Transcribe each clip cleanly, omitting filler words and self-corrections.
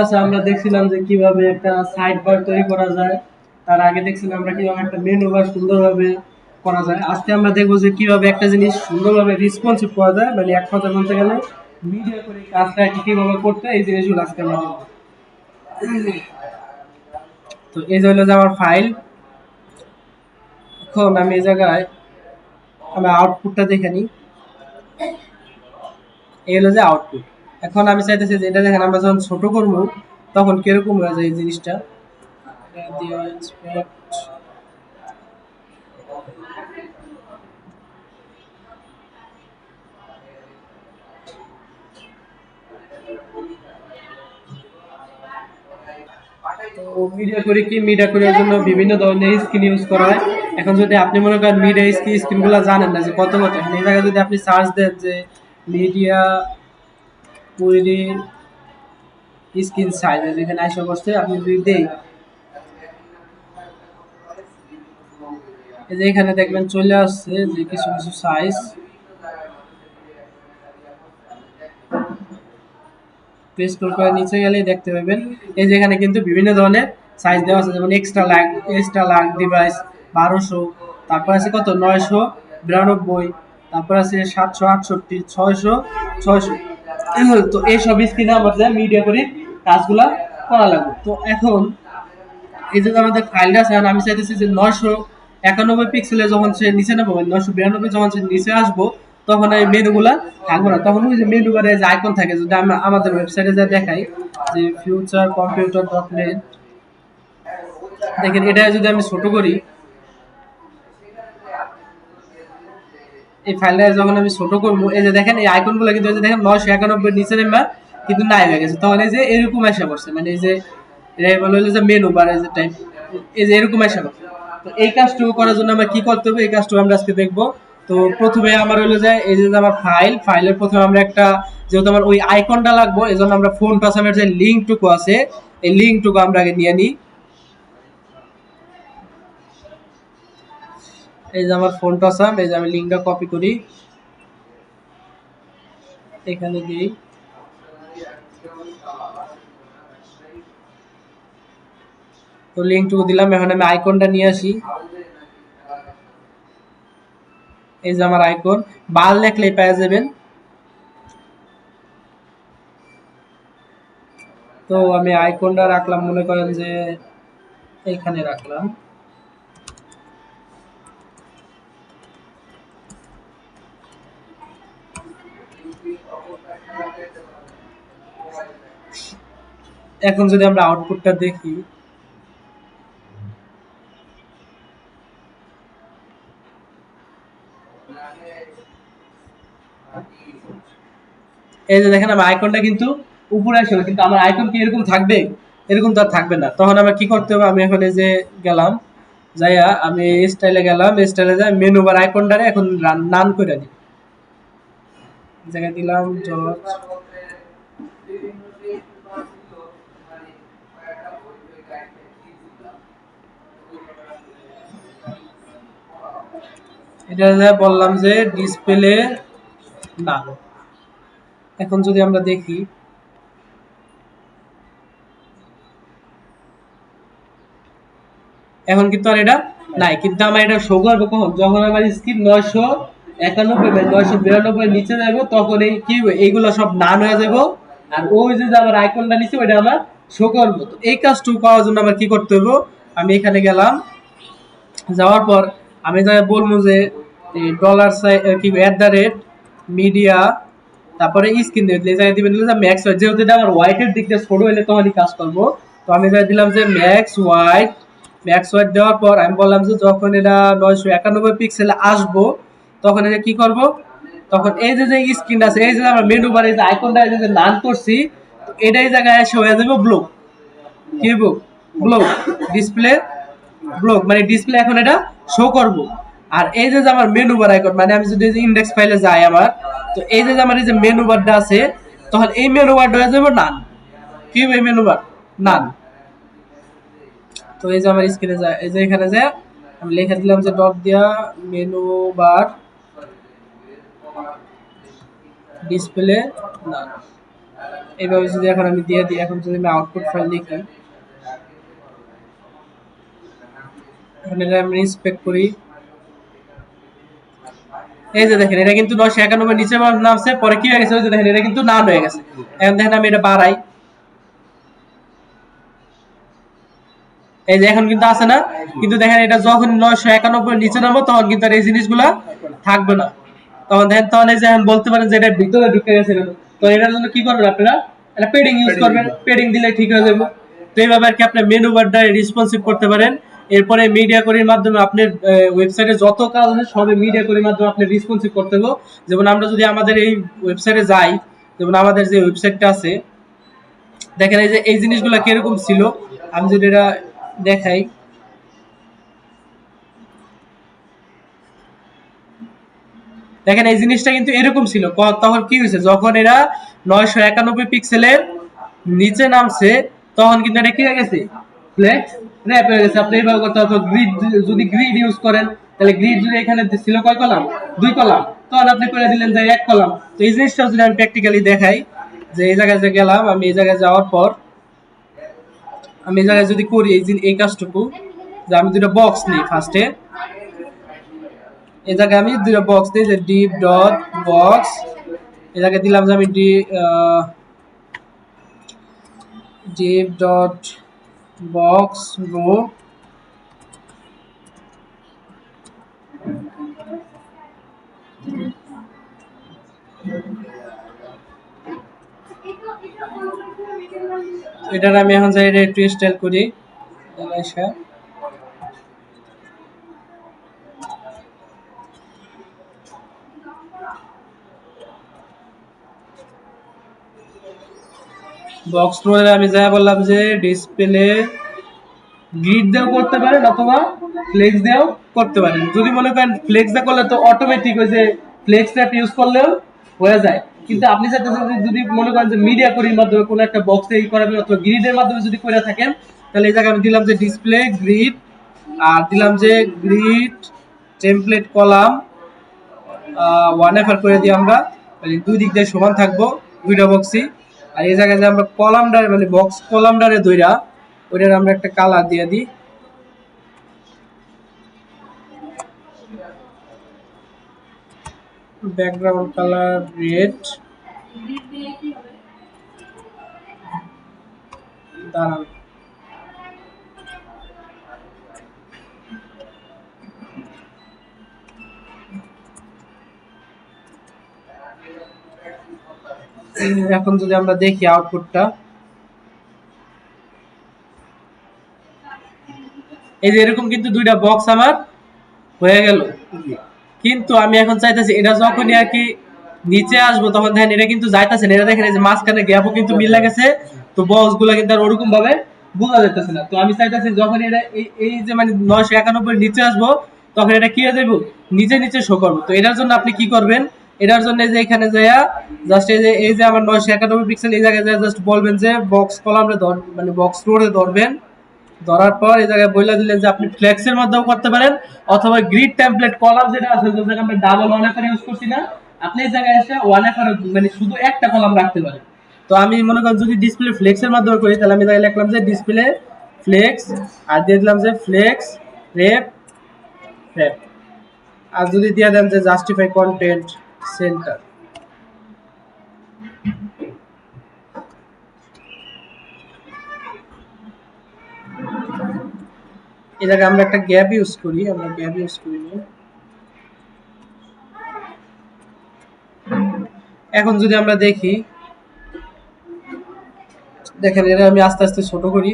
আচ্ছা, আমরা দেখছিলাম যে কিভাবে একটা সাইড বার তৈরি করা যায়। তার আগে দেখছিলাম আমরা কিভাবে একটা মেনু বার সুন্দরভাবে করা যায়। আজকে আমরা দেখবো যে কিভাবে একটা জিনিস সুন্দরভাবে রেসপন্সিভ করা যায়, মানে এক কথা বলতে গেলে মিডিয়া করে কাজটা কিভাবে করতে হয়, এই জিনিসগুলো আজকে আমরা দেখবো। তো এই যে হলো যে আমার ফাইল। এখন আমি এই জায়গায় আমি আউটপুটটা দেখে নিই। এই হলো যে আউটপুট। এখন আমি চাইতেছি যে এটা দেখেন আমরা যখন ছোট করবো তখন কিরকম হয়ে যায় এই জিনিসটা। এটা দিয়ে inspect। তো মিডিয়া করে কি মিডিয়া করার জন্য বিভিন্ন ধরনের স্কিন ইউজ করা হয়। এখন যদি আপনি মনে করেন মিডিয়া স্কিনগুলো জানেন না যে কত কত, এখন এই জায়গায় যদি আপনি সার্চ দেন যে মিডিয়া কোয়েরি স্কিন সাইজ, যেখানে আইসা বসছে আপনি যদি দেই, এই যে এখানে দেখবেন চলে আসছে যে কিছু কিছু সাইজ। প্রেস করে নিচে গেলেই দেখতে পাবেন এই যে এখানে কিন্তু বিভিন্ন ধরনের সাইজ দেওয়া আছে, যেমন এক্সট্রা লার্জ ডিভাইস 1200, তারপর আছে কত 992, তারপর আছে 768, 600, 600। তো এইসব স্ক্রিনে আমাদের মিডিয়া করে কাজগুলা করা লাগবে। তো এখন এই যে আমাদের ফাইলটা আছে, আমি চাইতেছি যে 991 পিক্সেলে যখন সে নিচে নেবো, 992 যখন সে নিচে আসবো, তখন এই মেনুগুলা থাকবে না। তখন ওই যে মেনু বারে যে আইকন থাকে, যদি আমরা আমাদের ওয়েবসাইটে যা দেখাই যে ফিউচার কম্পিউটার ডট নেট, দেখেন এটা যদি আমি ছোট করি, এই ফাইলটা যখন আমি ছোট করবো, এই যে দেখেন এই আইকনগুলো কিন্তু দেখেন 991 নিচে নেমা কিন্তু নাই হয়ে গেছে। তখন এই যে এরকম আসা করছে, মানে এই যে এটা বলা হলো যে মেনু বার, এই যে টাইপ, এই যে এরকম আসা করছে। তো এই কাজটুকু করার জন্য আমরা কি করতে হবে, এই কাজটুকু আমরা আজকে দেখবো। তো প্রথমে আমার হলো যে এই যে আমার ফাইলের প্রথমে আমরা একটা, যেহেতু আমার ওই আইকনটা লাগবো, এই জন্য আমরা ফোন টাসামের যে লিঙ্কটুকু আছে, এই লিঙ্কটুকু আমরা আগে নিয়ে নিই। এই যে আমার ফোন টাসাম, এই যে আমি লিঙ্কটা কপি করি, এখানে দিই। তো লিঙ্কটুকু দিলাম, এখন আমি আইকনটা নিয়ে আসি। এই যে আমার আইকন, বাল লেখলেই পেয়ে যাবেন। তো আমি আইকনটা রাখলাম, মনে করেন যে এইখানে রাখলাম। এখন যদি আমরা আউটপুটটা দেখি, এই যে দেখেন আমার আইকনটা কিন্তু উপরে আসবে, কিন্তু আমার আইকন কি এরকম থাকবে? এরকম তো আর থাকবে না। তখন আমার কি করতে হবে, আমি এখন এই যে গেলাম, যাইয়া আমি স্টাইলে গেলাম, স্টাইলে যাই মেনু বার আইকনটারে এখন নান করে দিই, জায়গায় দিলাম জর্জ। এটা বললাম যে ডিসপ্লে না। এখন যদি আমরা দেখি, এখন কিন্তু আর এটা নাই, কিন্তু আমার এটা শো করবো কখন, যখন আমার স্ক্রিন 991 বা 992 নিচে যাবো, তখন এই কি এইগুলো সব নান হয়ে যাবো, আর ওই যে আমার আইকনটা নিচে ওইটা আমার শো করবো। তো এই কাজটুকু পাওয়ার জন্য আমার কি করতে হবে, আমি এখানে গেলাম, যাওয়ার পর আমি যাই বলবো যে ডলার কি @ মিডিয়া, তারপরে স্ক্রিন দিলে যাই দিবেন ম্যাক্স ওয়াইট, যেহেতু এটা আমার হোয়াইটের দিকটা ছোট হলে তখনই কাজ করবো। তো আমি যাই দিলাম যে ম্যাক্স ওয়াইট দেওয়ার পর আমি বললাম যে যখন এটা 991 পিক্সেলে আসবো, তখন এটা কি করব, তখন এই যে স্ক্রিন আছে, এই যে আমরা মেনু বারে যে আইকনটা যে নান করছি, তো এটাই জায়গায় এসে হয়ে যাবে ব্লু। কি হইব? ব্লু ডিসপ্লে, ব্লক মানে ডিসপ্লে এখন এটা শো করব। আর এই যে আমার মেনু বার আইকন, মানে আমি যদি ইন্ডেক্স ফাইলে যাই আমার, তো এই যে আমার এই যে মেনু বারটা আছে, তখন এই মেনু বারটা হয়ে যাবে নান। কি হবে এই মেনু বার? নান। তো এই যে আমার স্ক্রিনে যায়, এই যে এখানে যে আমি লিখে দিলাম যে ডট দিয়া মেনু বার ডিসপ্লে নান। এইভাবে যদি এখন আমি দিয়ে দিই, এখন যদি আমি আউটপুট ফাইল লিখি, এখন এটা আমি ইন্সপেক্ট করি, এই যে দেখেন এটা কিন্তু 991 নিচে নামছে, পরে কি হয়ে গেছে ওই যে দেখেন এটা কিন্তু নাল হয়ে গেছে। এখন দেখেন আমি এটা বাড়াই, এই যে এখন কিন্তু আছে না, কিন্তু দেখেন এটা যখন 991 নিচে নামবো তখন কিন্তু আর এই জিনিসগুলা থাকবে না। তখন দেখেন, তখন এই যে এখন বলতে পারেন যে এটা ভিতরে ঢুকে গেছে। তো এটার জন্য কি করবেন আপনারা, একটা পেডিং ইউজ করবেন, পেডিং দিলে ঠিক হয়ে যাবে। তো এইভাবে আর কি আপনি মেনু বারটা রেসপন্সিভ করতে পারেন। এরপরে মিডিয়া কোরির মাধ্যমে আপনার ওয়েবসাইটে যত কাজ আছে সবই মিডিয়া কোরির মাধ্যমে আপনি রেসপন্সিভ করতে হবে। যেমন আমরা যদি আমাদের এই ওয়েবসাইটে যাই, যেমন আমাদের যে ওয়েবসাইটটা আছে, দেখেন এই যে এই জিনিসগুলো কিরকম ছিল, আমি যদি এটা দেখাই, দেখেন এই জিনিসটা কিন্তু এরকম ছিল। তখন কি হয়েছে, যখন এরা 991 পিক্সেলের নিচে নামছে তখন কিন্তু এটা কি হয়ে গেছে, ফ্লেক্স র্যাপ হয়ে গেছে। আপনি এইভাবে করতে হবে। গ্রিড, যদি গ্রিড ইউজ করেন তাহলে গ্রিড যদি এখানে ছিল কয় কলাম, 2 কলাম, তখন আপনি করে দিলেন যে 1 কলাম। তো এই জিনিসটা যদি আমি প্র্যাকটিক্যালি দেখাই, যে এই জায়গায় যে গেলাম, আমি এই জায়গায় যাওয়ার পর আমি এই জায়গায় যদি করি এই কাজটুকু, যে আমি দুটো বক্স নিই ফার্স্টে, এই জায়গায় আমি দুটো বক্স দিই, যে ডিপ ডট বক্স, এই জায়গায় দিলাম যে আমি ডিপ ডট বক্স রো, এটার আমি এখন যাই একটু স্টাইল করি, বক্স রোলে আমি যা বললাম যে ডিসপ্লে গ্রিড দিয়েও করতে পারেন অথবা ফ্লেক্স দিয়েও করতে পারেন। যদি মনে করেন ফ্লেক্স দিয়ে করলে তো অটোমেটিক ওই যে ফ্লেক্স ট্যাপ ইউজ করলেও হয়ে যায়। কিন্তু আপনি যদি মনে করেন যে মিডিয়া কোরির মাধ্যমে কোনো একটা বক্স তৈরি করাবেন অথবা গ্রিডের মাধ্যমে যদি করে থাকেন, তাহলে এই জায়গায় আমি দিলাম যে ডিসপ্লে গ্রিড, আর দিলাম যে গ্রিড টেমপ্লেট কলাম 1F করে দিই আমরা, মানে দুই দিক দিয়ে সমান থাকবো দুইটা বক্সই। আর এই জায়গায় যে আমরা কলামডারে মানে বক্স কলামডারে দুইটা, ওইটার আমরা একটা কালার দিয়ে দিই, ব্যাকগ্রাউন্ড কালার রেড, দাঁড়ান এখন যদি আমরা দেখি আউটপুটটা, এই যে এরকম কিন্তু দুইটা বক্স আমার হয়ে গেল। কিন্তু আমি এখন চাইতেছি এটা যখনই আর কি নিচে আসবো তখন দেখেন এটা কিন্তু যাইতেছে না, এটা দেখেন এই যে মাঝখানে গ্যাপও কিন্তু মিল গেছে। তো বক্স গুলা কিন্তু আর ওরকম ভাবে বোঝা যাইতেছে না। তো আমি চাইতেছি যখন এটা এই যে মানে 991 নিচে আসবো তখন এটা কি হয়ে যাবো, নিচে নিচে শো করবো। তো এটার জন্য আপনি কি করবেন, এটার জন্য যে এখানে যাইয়া জাস্ট এই যে আমার 991 পিক্সেল, এই জায়গায় জাস্ট বলবেন যে বক্স কলামে ধর, মানে বক্স রোডে ধরবেন। ধরার পর এই জায়গায় বলে দিলেন যে আপনি ফ্লেক্সের মাধ্যমেও করতে পারেন অথবা গ্রিড টেমপ্লেট কলাম যেটা আছে, যে জায়গায় আমরা ডাবল 1F ইউজ করছি না, আপনি এই জায়গায় এসে 1F মানে শুধু একটা কলাম রাখতে পারেন। তো আমি মনে করেন যদি ডিসপ্লে ফ্লেক্সের মাধ্যমে করি তাহলে আমি জায়গায় লিখলাম যে ডিসপ্লে ফ্লেক্স, আর দিয়ে দিলাম যে ফ্লেক্স রেপ রেপ, আর যদি দিয়ে দেন যে জাস্টিফাই কন্টেন্ট সেন্টার, এই জায়গায় আমরা একটা গ্যাপ ইউজ করি, আমরা গ্যাপ ইউজ করি না। এখন যদি আমরা দেখি, দেখেন এটা আমি আস্তে আস্তে ছোট করি,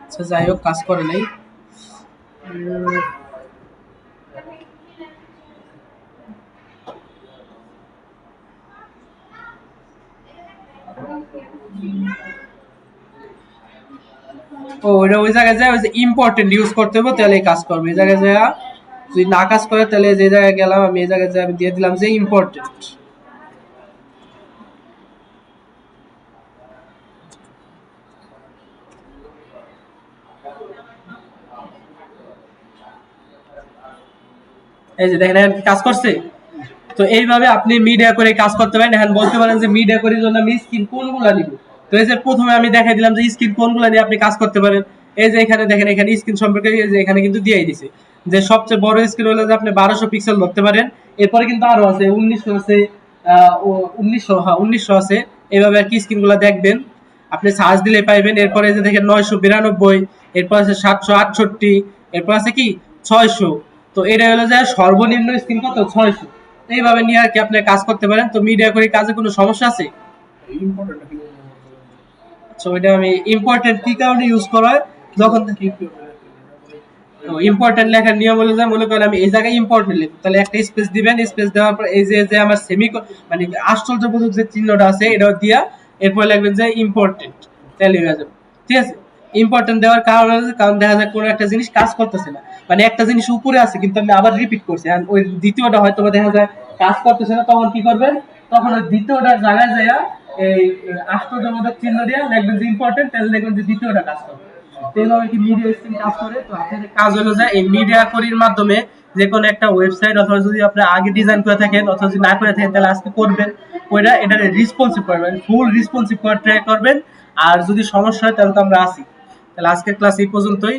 আচ্ছা যাই হোক কাজ করে নাই। ও এটা ওই জায়গায় যায়, ওই যে ইম্পর্টেন্ট ইউজ করতে হবে তাহলে এই কাজ করবে। এই জায়গায় যায় যদি না কাজ করে তাহলে যে জায়গায় গেলাম আমি এই জায়গায় আমি দিয়ে দিলাম যে ইম্পর্টেন্ট। এই যে দেখেন কাজ করছে। তো এইভাবে আপনি মিডিয়া করে কাজ করতে পারেন। এখন বলতে পারেন যে মিডিয়া করার জন্য আমি স্কিল কোনগুলো নিব। তো এই যে প্রথমে আমি দেখাই দিলাম যে স্কিল কোনগুলো নিয়ে আপনি কাজ করতে পারেন। এই যে এখানে দেখেন, এখানে স্ক্রিন সম্পর্কে এই যে এখানে কিন্তু দিয়েই দিছে যে সবচেয়ে বড় স্ক্রিন হলো যে আপনি 1200 পিক্সেল ধরতে পারেন। এরপরে কিন্তু আরো আছে 1900 আছে, 1900, হ্যাঁ 1900 আছে। এইভাবে আর কি স্ক্রিনগুলো দেখবেন, আপনি সার্চ দিলে পাইবেন। এরপরে যে দেখেন 992, এরপর আছে 768, এরপর আছে কি 600। তো এটা হলো যে সর্বনিম্ন স্ক্রিন কত 600। এইভাবে নিয়ে আর কি আপনি কাজ করতে পারেন। তো মিডিয়া করে কাজে কোনো সমস্যা আছে? আচ্ছা, ওইটা আমি ইম্পর্টেন্ট কি কারণে ইউজ করা হয়, যখন ইম্পর্টেন্ট লেখার নিয়ম হলো যে মনে করেন আমি এই জায়গায় ইম্পর্টেন্ট লিখব, তাহলে একটা স্পেস দিবেন। স্পেস দেওয়ার পর এই যে যে আমার মানে আশ্চর্যবোধক যে চিহ্নটা আছে এটাও দিয়া এরপর লিখবেন যে ইম্পর্টেন্ট, তাহলে হয়ে যাবে। ঠিক আছে, ইম্পর্টেন্ট দেওয়ার কারণ হচ্ছে কারণ দেখা যায় কোনো একটা জিনিস কাজ করতেছে না, মানে একটা জিনিস উপরে আছে কিন্তু আমি আবার রিপিট করছি, আর ওই দ্বিতীয়টা হয়তো দেখা যায় কাজ করতেছে না, তখন কি করবেন, তখন ওই দ্বিতীয়টার জায়গায় যাইয়া এই আশ্চর্যবোধক চিহ্ন দিয়ে লিখবেন যে ইম্পর্টেন্ট, তাহলে দেখবেন যে দ্বিতীয়টা কাজ করবে। এইভাবে কি মিডিয়া স্কিল কাজ করে। তো আপনাদের কাজ হলো যে এই মিডিয়া করির মাধ্যমে যে কোনো একটা ওয়েবসাইট অথবা যদি আপনি আগে ডিজাইন করে থাকেন অথবা যদি না করে থাকেন তাহলে আজকে করবেন, ওইটা এটা রেসপন্সিভ করবেন, ফুল রেসপন্সিভ করার ট্রাই করবেন। আর যদি সমস্যা হয় তাহলে তো আমরা আসি। তাহলে আজকের ক্লাস এই পর্যন্তই।